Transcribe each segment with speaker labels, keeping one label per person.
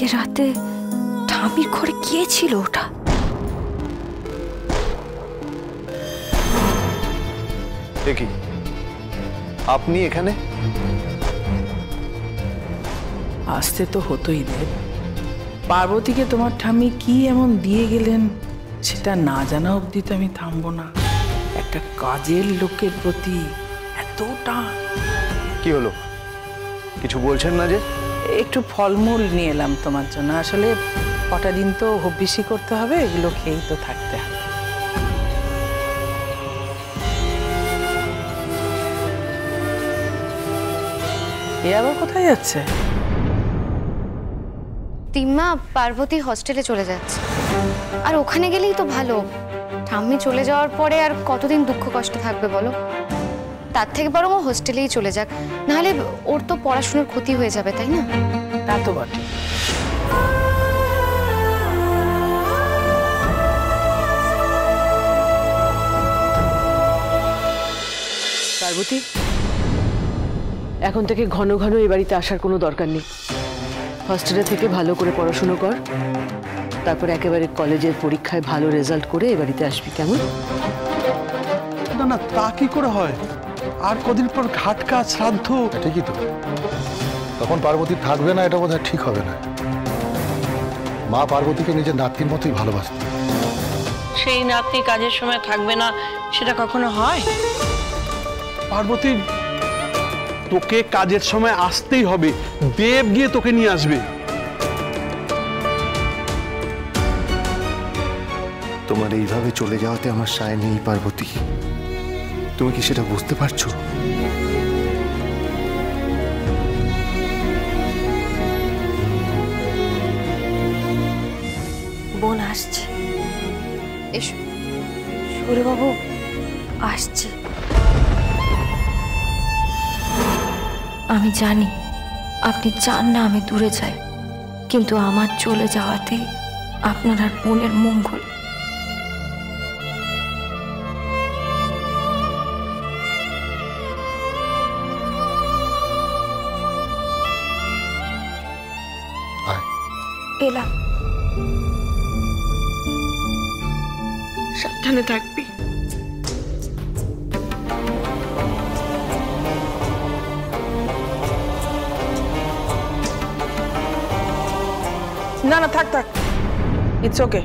Speaker 1: কালকে রাতে ঠামির ঘরে গিয়েছিল ওটা?
Speaker 2: দেখি আপনি এখানে?
Speaker 3: আসতে তো হতোই দেব। পার্বতীকে তোমার ঠাম্মি কি এমন দিয়ে গেলেন সেটা না জানা অবধি তো আমি থামবো না। একটা কাজের লোকের প্রতি এতটা।
Speaker 2: কি হলো, কিছু বলছেন না যে?
Speaker 3: একটু ফলমূল নিয়ে এলাম তোমার জন্য। আসলে কটা দিন তো হব্বিসি করতে হবে, এগুলো খেয়েই তো থাকতে হবে। এ আবার কোথায় যাচ্ছে?
Speaker 4: তিম্মা পার্বতী হস্টেলে চলে যাচ্ছে। আর ওখানে গেলেই তো ভালো। ঠাম্মি চলে যাওয়ার পরে আর কতদিন দুঃখ কষ্ট থাকবে বলো? তার থেকে বরং ও হোস্টেলেই চলে যাক, নাহলে ওর তো পড়াশোনার ক্ষতি হয়ে যাবে, তাই না?
Speaker 3: তা তো বটে।
Speaker 5: পার্বতী, এখন থেকে ঘন ঘন এই বাড়িতে আসার কোনো দরকার নেই। হস্টেলে থেকে ভালো করে পড়াশুনো কর, তারপর একেবারে কলেজের পরীক্ষায় ভালো রেজাল্ট করে এই বাড়িতে আসবি, কেমন?
Speaker 6: না না, তা কি করে হয়? আর কদিন পর ঘাট কাজ, শ্রাদ্ধ।
Speaker 7: ঠিকই তো, তখন পার্বতী থাকবে না, এটা বোধহয় ঠিক হবে না। মা পার্বতীকে নিজের নাতনির মতোই ভালোবাসত।
Speaker 8: সেই নাতনি কাজের সময় থাকবে না, সেটা কখনো হয়?
Speaker 6: পার্বতী, তোকে কাজের সময় আসতেই হবে। দেব গিয়ে তোকে নিয়ে আসবে।
Speaker 2: তোমার এইভাবে চলে যাওয়াতে আমার সায় নেই পার্বতী, তুমি কি সেটা বুঝতে পারছো?
Speaker 1: বোন আসছে।
Speaker 4: এসো।
Speaker 1: সৌরবাবু আসছে। আমি জানি আপনি চান না আমি দূরে যাই, কিন্তু আমার চলে যাওয়াতেই আপনার আর বোনের মঙ্গল। এলাম।
Speaker 8: সাবধানে থাকবি।
Speaker 3: না না, থাক থাক, ইটস ওকে।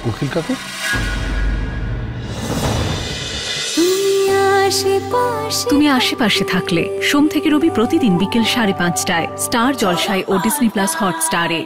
Speaker 7: উকিল কাকু,
Speaker 9: তুমি আশেপাশে থাকলে সোম থেকে রবি প্রতিদিন বিকেল 5:30টায় স্টার জলসায় ও ডিজনি প্লাস হটস্টারে।